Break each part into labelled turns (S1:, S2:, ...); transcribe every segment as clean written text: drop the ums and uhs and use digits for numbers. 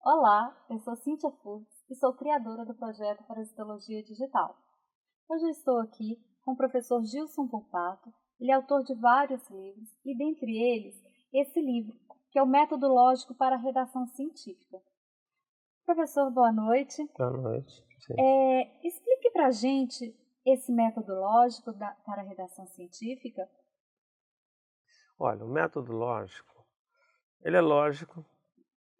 S1: Olá, eu sou Cíntia Furtz e sou criadora do projeto Parasitologia Digital. Hoje eu estou aqui com o professor Gilson Pulpato. Ele é autor de vários livros e, dentre eles, esse livro, que é o Método Lógico para a Redação Científica. Professor, boa noite.
S2: Boa noite.
S1: Explique para a gente esse método lógico para a redação científica.
S2: Olha, o método lógico, ele é lógico.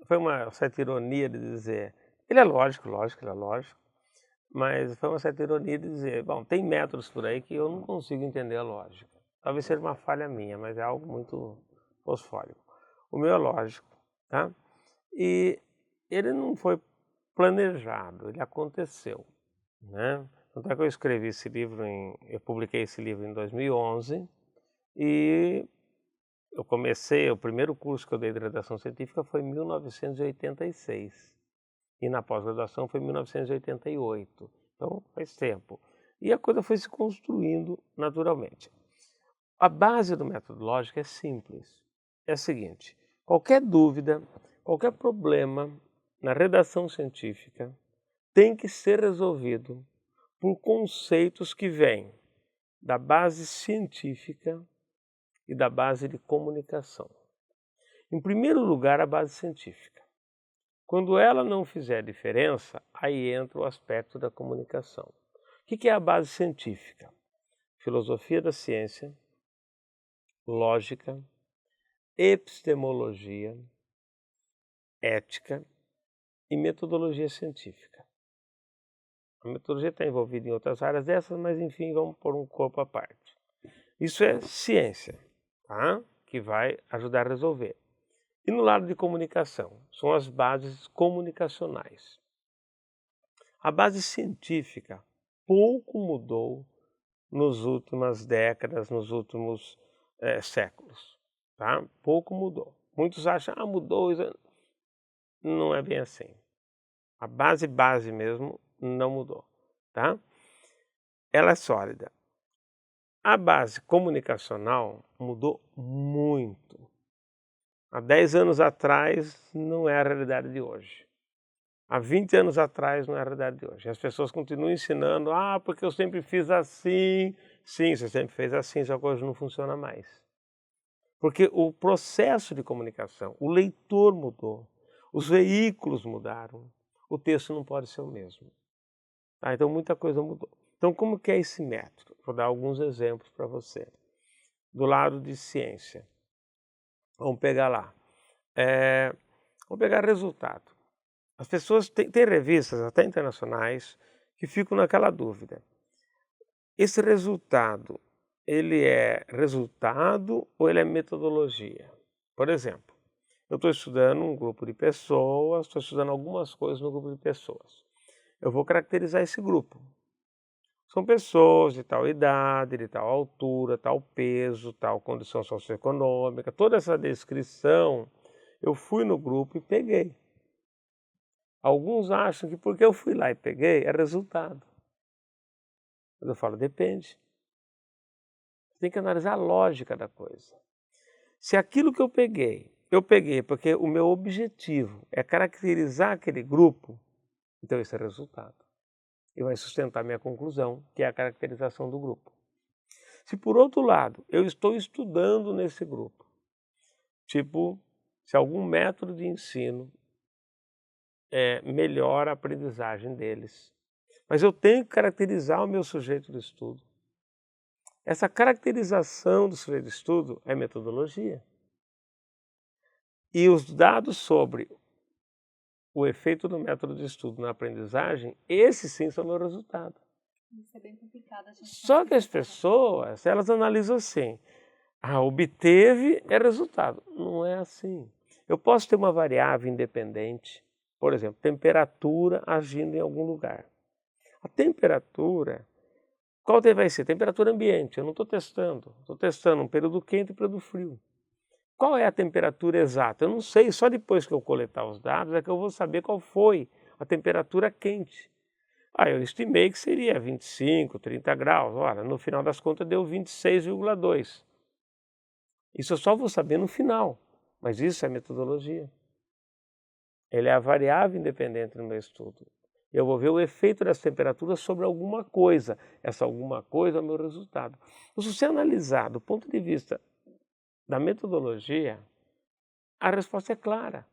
S2: Foi uma certa ironia de dizer, ele é lógico, ele é lógico, mas foi uma certa ironia de dizer, bom, tem métodos por aí que eu não consigo entender a lógica. Talvez seja uma falha minha, mas é algo muito fosfórico. O meu é lógico, tá? E ele não foi planejado, ele aconteceu, né? Tanto é que eu escrevi esse livro, eu publiquei esse livro em 2011 e eu comecei, o primeiro curso que eu dei de redação científica foi em 1986 e na pós-graduação foi em 1988, então faz tempo. E a coisa foi se construindo naturalmente. A base do método lógico é simples, é a seguinte: qualquer dúvida, qualquer problema na redação científica tem que ser resolvido por conceitos que vêm da base científica e da base de comunicação. Em primeiro lugar, a base científica. Quando ela não fizer diferença, aí entra o aspecto da comunicação. O que é a base científica? Filosofia da ciência, lógica, epistemologia, ética e metodologia científica. A metodologia está envolvida em outras áreas dessas, mas enfim, vamos pôr um corpo à parte. Isso é ciência, tá? Que vai ajudar a resolver. E no lado de comunicação, são as bases comunicacionais. A base científica pouco mudou nas últimas décadas, nos últimos séculos. Tá? Pouco mudou. Muitos acham, mudou. Não é bem assim. A base mesmo não mudou. Tá? Ela é sólida. A base comunicacional mudou muito. Há 10 anos atrás não é a realidade de hoje. Há 20 anos atrás não é a realidade de hoje. As pessoas continuam ensinando, porque eu sempre fiz assim. Sim, você sempre fez assim, só que hoje não funciona mais. Porque o processo de comunicação, o leitor mudou, os veículos mudaram, o texto não pode ser o mesmo. Então muita coisa mudou. Então como que é esse método? Vou dar alguns exemplos para você. Do lado de ciência, vamos pegar lá. Vamos pegar resultado. As pessoas têm revistas, até internacionais, que ficam naquela dúvida. Esse resultado, ele é resultado ou ele é metodologia? Por exemplo, eu estou estudando um grupo de pessoas, estou estudando algumas coisas no grupo de pessoas. Eu vou caracterizar esse grupo. São pessoas de tal idade, de tal altura, tal peso, tal condição socioeconômica. Toda essa descrição, eu fui no grupo e peguei. Alguns acham que porque eu fui lá e peguei, é resultado. Mas eu falo, depende. Você tem que analisar a lógica da coisa. Se aquilo que eu peguei porque o meu objetivo é caracterizar aquele grupo, então esse é o resultado. E vai sustentar minha conclusão, que é a caracterização do grupo. Se por outro lado, eu estou estudando nesse grupo, tipo, se algum método de ensino melhora a aprendizagem deles, mas eu tenho que caracterizar o meu sujeito de estudo. Essa caracterização do sujeito de estudo é metodologia. E os dados sobre o efeito do método de estudo na aprendizagem, esse sim são o meu resultado.
S1: Isso é bem complicado.
S2: Só que as pessoas, elas analisam assim, obteve é resultado. Não é assim. Eu posso ter uma variável independente, por exemplo, temperatura agindo em algum lugar. A temperatura, qual vai ser? Temperatura ambiente, eu não estou testando um período quente e um período frio. Qual é a temperatura exata? Eu não sei, só depois que eu coletar os dados é que eu vou saber qual foi a temperatura quente. Eu estimei que seria 25, 30 graus, olha, no final das contas deu 26,2. Isso eu só vou saber no final, mas isso é metodologia. Ele é a variável independente no meu estudo. Eu vou ver o efeito das temperaturas sobre alguma coisa. Essa alguma coisa é o meu resultado. Então, se você analisar do ponto de vista da metodologia, a resposta é clara.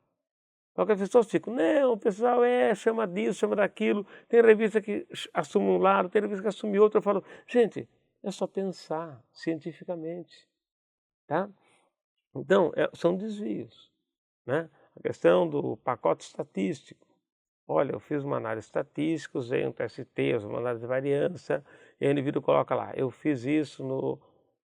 S2: Só que as pessoas ficam, não, o pessoal chama disso, chama daquilo, tem revista que assume um lado, tem revista que assume outro. Eu falo, gente, é só pensar cientificamente, tá? Então, são desvios, né? A questão do pacote estatístico. Olha, eu fiz uma análise estatística, usei um TST, usei uma análise de variância, e o indivíduo coloca lá, eu fiz isso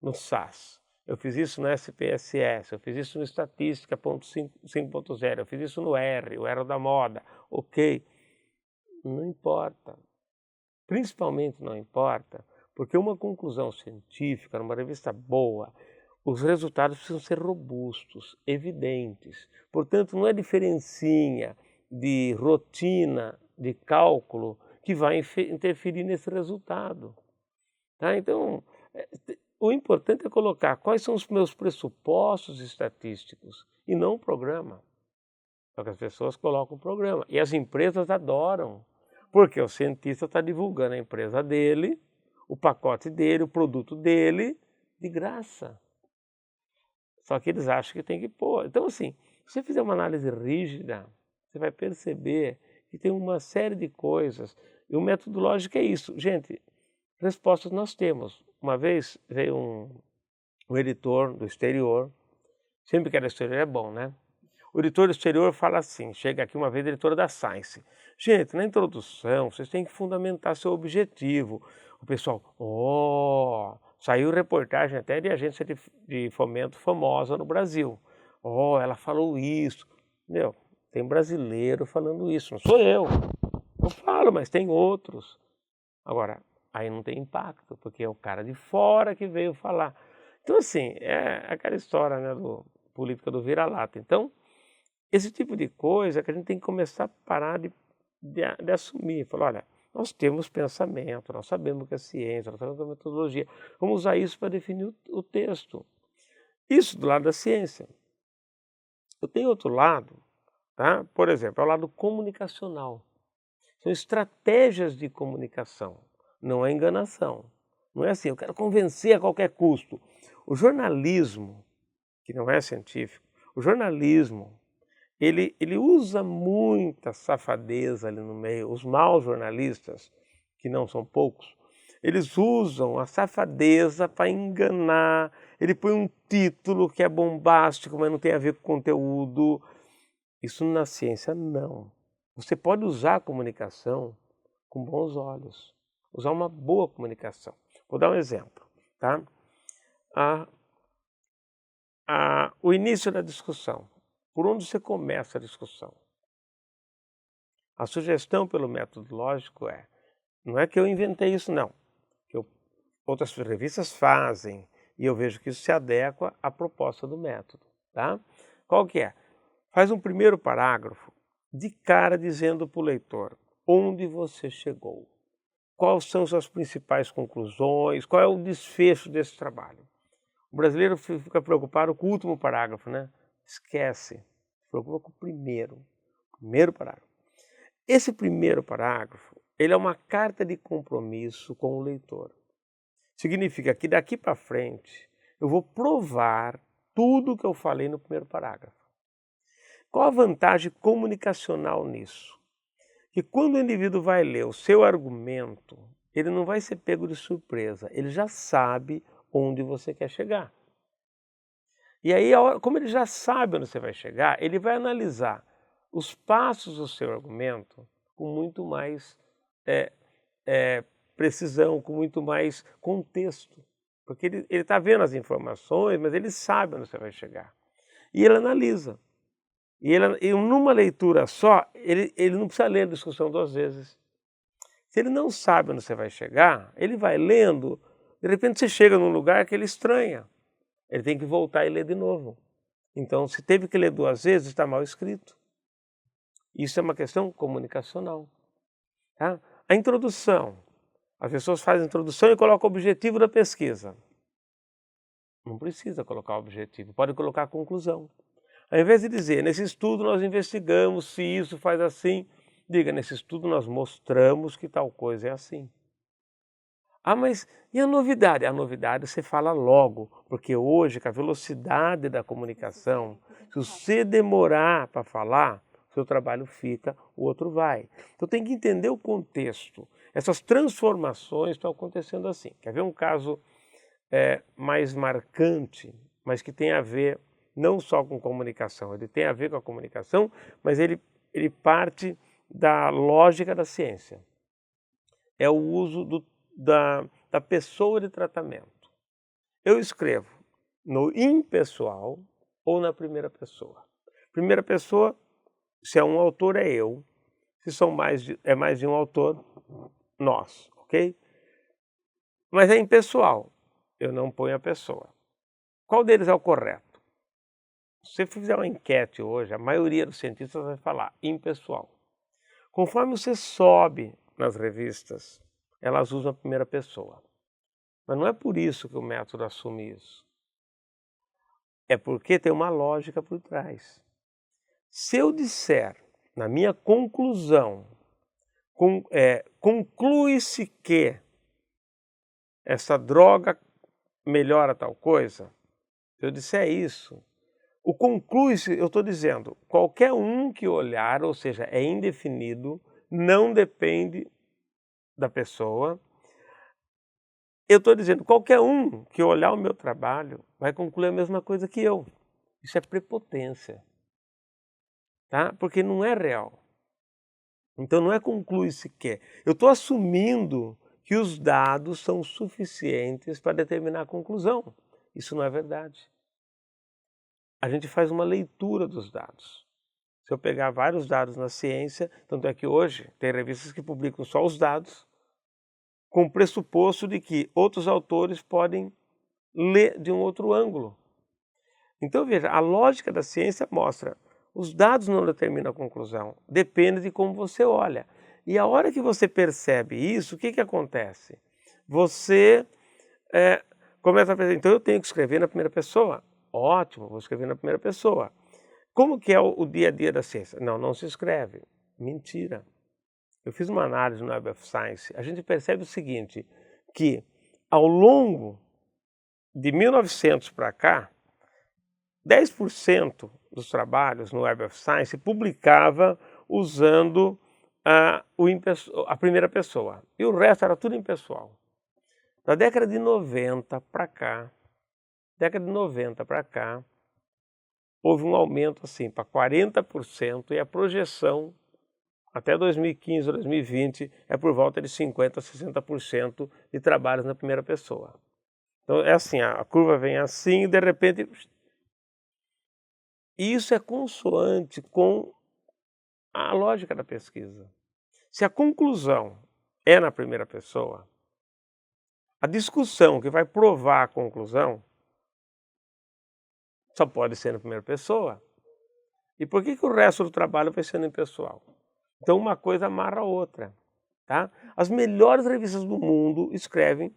S2: no SAS, eu fiz isso no SPSS, eu fiz isso no Estatística 5.0, eu fiz isso no R, o R da moda, ok. Não importa. Principalmente não importa, porque uma conclusão científica, numa revista boa, os resultados precisam ser robustos, evidentes. Portanto, não é diferencinha de rotina, de cálculo, que vai interferir nesse resultado. Tá? Então, o importante é colocar quais são os meus pressupostos estatísticos e não o programa. Só que as pessoas colocam o programa. E as empresas adoram, porque o cientista está divulgando a empresa dele, o pacote dele, o produto dele, de graça. Só que eles acham que tem que pôr. Então, assim, se você fizer uma análise rígida, você vai perceber que tem uma série de coisas. E o metodológico é isso. Gente, respostas nós temos. Uma vez veio um editor do exterior, sempre que era do exterior é bom, né? O editor do exterior fala assim, chega aqui uma vez, editora da Science. Gente, na introdução, vocês têm que fundamentar seu objetivo. O pessoal, saiu reportagem até de agência de fomento famosa no Brasil. Ela falou isso. Meu, tem brasileiro falando isso, não sou eu. Eu falo, mas tem outros. Agora, aí não tem impacto, porque é o cara de fora que veio falar. Então, assim, é aquela história, né, política do vira-lata. Então, esse tipo de coisa que a gente tem que começar a parar de assumir. Falar, olha, nós temos pensamento, nós sabemos o que é ciência, nós sabemos o que é metodologia. Vamos usar isso para definir o texto. Isso do lado da ciência. Eu tenho outro lado, tá? Por exemplo, é o lado comunicacional. São estratégias de comunicação, não é enganação. Não é assim, eu quero convencer a qualquer custo. O jornalismo, que não é científico, o jornalismo, ele usa muita safadeza ali no meio. Os maus jornalistas, que não são poucos, eles usam a safadeza para enganar. Ele põe um título que é bombástico, mas não tem a ver com o conteúdo. Isso na ciência não. Você pode usar a comunicação com bons olhos, usar uma boa comunicação. Vou dar um exemplo, tá? O início da discussão. Por onde você começa a discussão? A sugestão pelo método lógico não é que eu inventei isso não, que outras revistas fazem e eu vejo que isso se adequa à proposta do método, tá? Qual que é? Faz um primeiro parágrafo de cara dizendo para o leitor onde você chegou, quais são suas principais conclusões, qual é o desfecho desse trabalho. O brasileiro fica preocupado com o último parágrafo, né? Esquece, se preocupa com o primeiro parágrafo. Esse primeiro parágrafo, ele é uma carta de compromisso com o leitor. Significa que daqui para frente eu vou provar tudo o que eu falei no primeiro parágrafo. Qual a vantagem comunicacional nisso? Que quando o indivíduo vai ler o seu argumento, ele não vai ser pego de surpresa, ele já sabe onde você quer chegar. E aí, como ele já sabe onde você vai chegar, ele vai analisar os passos do seu argumento com muito mais precisão, com muito mais contexto. Porque ele está vendo as informações, mas ele sabe onde você vai chegar. E ele analisa. E numa leitura só, ele não precisa ler a discussão 2 vezes. Se ele não sabe onde você vai chegar, ele vai lendo, de repente você chega num lugar que ele estranha. Ele tem que voltar e ler de novo. Então, se teve que ler 2 vezes, está mal escrito. Isso é uma questão comunicacional. Tá? A introdução. As pessoas fazem a introdução e colocam o objetivo da pesquisa. Não precisa colocar o objetivo, pode colocar a conclusão. Ao invés de dizer, nesse estudo nós investigamos se isso faz assim, diga, nesse estudo nós mostramos que tal coisa é assim. Ah, mas e a novidade? A novidade você fala logo, porque hoje, com a velocidade da comunicação, se você demorar para falar, seu trabalho fica, o outro vai. Então tem que entender o contexto. Essas transformações estão acontecendo assim. Quer ver um caso mais marcante, mas que tem a ver não só com comunicação, ele tem a ver com a comunicação, mas ele parte da lógica da ciência. É o uso da pessoa de tratamento. Eu escrevo no impessoal ou na primeira pessoa. Primeira pessoa, se é um autor, é eu. Se são mais de um autor, nós, ok? Mas é impessoal, eu não ponho a pessoa. Qual deles é o correto? Se você fizer uma enquete hoje, a maioria dos cientistas vai falar impessoal. Conforme você sobe nas revistas, elas usam a primeira pessoa. Mas não é por isso que o método assume isso. É porque tem uma lógica por trás. Se eu disser, na minha conclusão, conclui-se que essa droga melhora tal coisa, se eu disser isso, o conclui-se, eu estou dizendo, qualquer um que olhar, ou seja, é indefinido, não depende da pessoa. Eu estou dizendo, qualquer um que olhar o meu trabalho vai concluir a mesma coisa que eu. Isso é prepotência, tá? Porque não é real. Então não é conclui-se que. Eu estou assumindo que os dados são suficientes para determinar a conclusão. Isso não é verdade. A gente faz uma leitura dos dados. Se eu pegar vários dados na ciência, tanto é que hoje tem revistas que publicam só os dados, com o pressuposto de que outros autores podem ler de um outro ângulo. Então veja, a lógica da ciência mostra, os dados não determinam a conclusão, depende de como você olha. E a hora que você percebe isso, o que acontece? Você começa a pensar, então eu tenho que escrever na primeira pessoa. Ótimo, vou escrever na primeira pessoa. Como que é o dia a dia da ciência? Não, não se escreve. Mentira. Eu fiz uma análise no Web of Science, a gente percebe o seguinte, que ao longo de 1900 para cá, 10% dos trabalhos no Web of Science publicava usando a primeira pessoa. E o resto era tudo impessoal. Da década de 90 para cá, houve um aumento assim para 40% e a projeção até 2015 ou 2020 é por volta de 50% a 60% de trabalhos na primeira pessoa. Então é assim, a curva vem assim e de repente... E isso é consoante com a lógica da pesquisa. Se a conclusão é na primeira pessoa, a discussão que vai provar a conclusão só pode ser na primeira pessoa. E por que o resto do trabalho vai ser no impessoal? Então uma coisa amarra a outra. Tá? As melhores revistas do mundo escrevem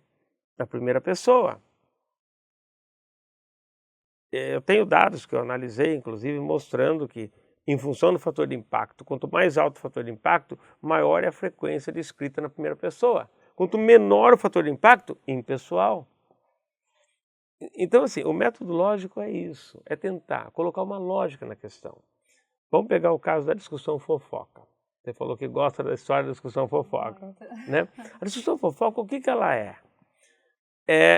S2: na primeira pessoa. Eu tenho dados que eu analisei, inclusive, mostrando que, em função do fator de impacto, quanto mais alto o fator de impacto, maior é a frequência de escrita na primeira pessoa. Quanto menor o fator de impacto, impessoal. Então, assim, o método lógico é isso, é tentar colocar uma lógica na questão. Vamos pegar o caso da discussão fofoca. Você falou que gosta da história da discussão fofoca, né? A discussão fofoca, o que ela é?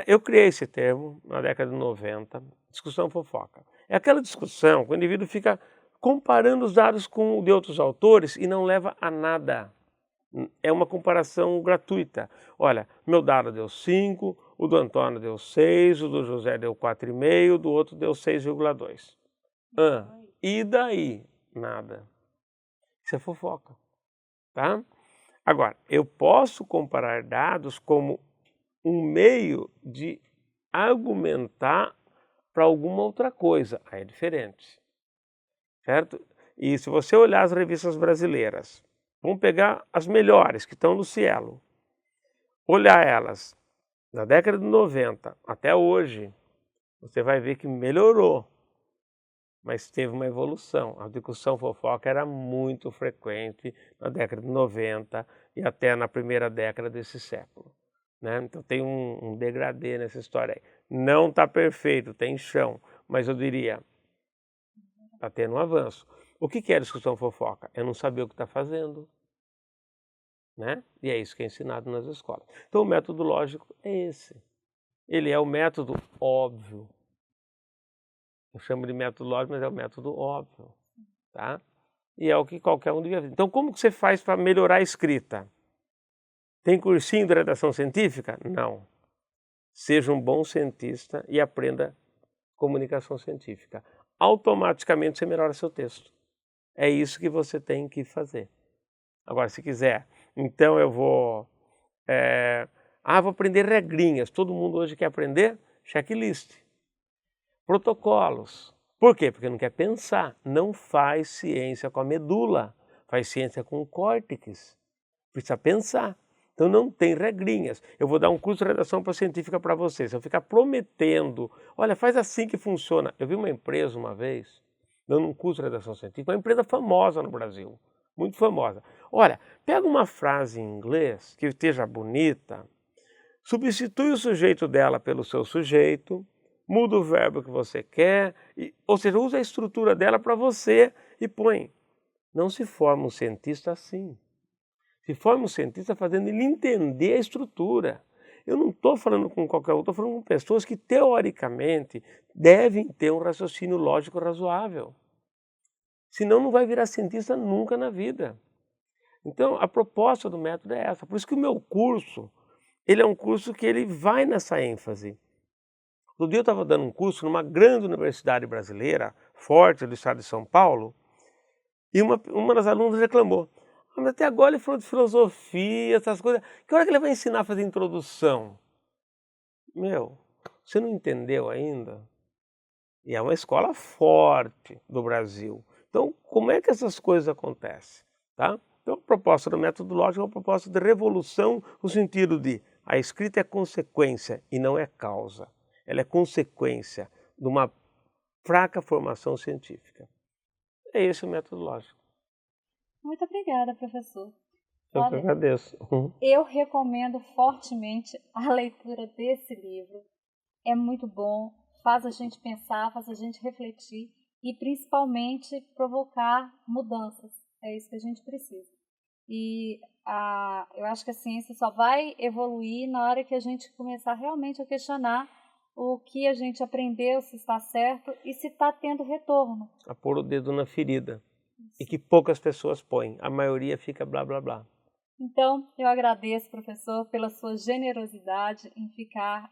S2: Eu criei esse termo na década de 90, discussão fofoca. É aquela discussão que o indivíduo fica comparando os dados com o de outros autores e não leva a nada. É uma comparação gratuita. Olha, meu dado deu 5, o do Antônio deu 6, o do José deu 4,5, o do outro deu 6,2. E daí? Nada. Isso é fofoca. Tá? Agora, eu posso comparar dados como um meio de argumentar para alguma outra coisa. Aí é diferente, certo? E se você olhar as revistas brasileiras, vamos pegar as melhores que estão no Cielo, olhar elas da década de 90 até hoje, você vai ver que melhorou. mas teve uma evolução. A discussão fofoca era muito frequente na década de 90 e até na primeira década desse século, né? Então tem um degradê nessa história aí. Não está perfeito, tem chão, mas eu diria, está tendo um avanço. O que é discussão fofoca? É não saber o que está fazendo, né? E é isso que é ensinado nas escolas. Então o método lógico é esse. Ele é o método óbvio. Eu chamo de método lógico, mas é o método óbvio, tá? E é o que qualquer um devia fazer. Então como que você faz para melhorar a escrita? Tem cursinho de redação científica? Não. Seja um bom cientista e aprenda comunicação científica. Automaticamente você melhora seu texto. É isso que você tem que fazer. Agora, se quiser, então eu vou aprender regrinhas. Todo mundo hoje quer aprender checklist, protocolos. Por quê? Porque não quer pensar. Não faz ciência com a medula, faz ciência com o córtex. Precisa pensar. Então não tem regrinhas. Eu vou dar um curso de redação científica para vocês. Eu ficar prometendo, olha, faz assim que funciona. Eu vi uma empresa uma vez, dando um curso de redação científica, uma empresa famosa no Brasil, muito famosa. Olha, pega uma frase em inglês que esteja bonita, substitui o sujeito dela pelo seu sujeito, muda o verbo que você quer, ou seja, usa a estrutura dela para você e põe. Não se forma um cientista assim. Se forma um cientista fazendo ele entender a estrutura. Eu não estou falando com qualquer um, estou falando com pessoas que, teoricamente, devem ter um raciocínio lógico razoável. Senão não vai virar cientista nunca na vida. Então, a proposta do método é essa. Por isso que o meu curso, ele é um curso que ele vai nessa ênfase. Outro dia eu estava dando um curso numa grande universidade brasileira, forte, do estado de São Paulo, e uma das alunas reclamou. Mas até agora ele falou de filosofia, essas coisas. Que hora que ele vai ensinar a fazer introdução? Meu, você não entendeu ainda? E é uma escola forte do Brasil. Então, como é que essas coisas acontecem? Tá? Então, a proposta do método lógico é uma proposta de revolução no sentido de a escrita é consequência e não é causa. Ela é consequência de uma fraca formação científica. É esse o método lógico.
S1: Muito obrigada, professor.
S2: Eu que agradeço.
S1: Eu recomendo fortemente a leitura desse livro. É muito bom, faz a gente pensar, faz a gente refletir e principalmente provocar mudanças. É isso que a gente precisa. E eu acho que a ciência só vai evoluir na hora que a gente começar realmente a questionar o que a gente aprendeu, se está certo e se está tendo retorno.
S2: A pôr o dedo na ferida. E que poucas pessoas põem, a maioria fica blá blá blá.
S1: Então, eu agradeço, professor, pela sua generosidade em ficar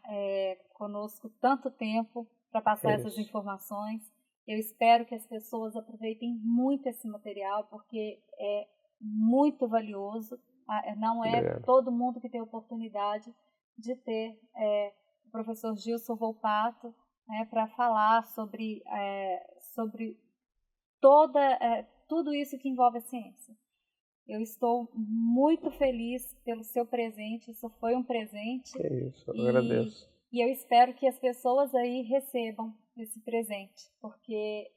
S1: conosco tanto tempo para passar essas informações. Eu espero que as pessoas aproveitem muito esse material, porque é muito valioso. Não é
S2: Obrigado.
S1: todo mundo que tem a oportunidade de ter o professor Gilson Volpato para falar sobre tudo isso que envolve a ciência. Eu estou muito feliz pelo seu presente, isso foi um presente.
S2: É isso, eu agradeço.
S1: E eu espero que as pessoas aí recebam esse presente, porque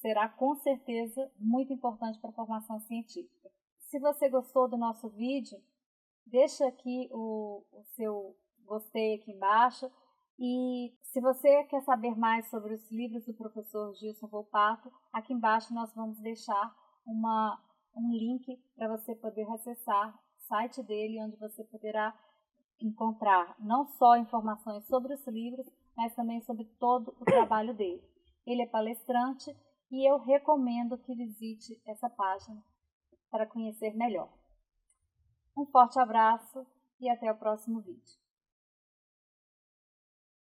S1: será com certeza muito importante para a formação científica. Se você gostou do nosso vídeo, deixa aqui o seu gostei aqui embaixo. E se você quer saber mais sobre os livros do professor Gilson Volpato, aqui embaixo nós vamos deixar um link para você poder acessar o site dele, onde você poderá encontrar não só informações sobre os livros, mas também sobre todo o trabalho dele. Ele é palestrante e eu recomendo que visite essa página para conhecer melhor. Um forte abraço e até o próximo vídeo.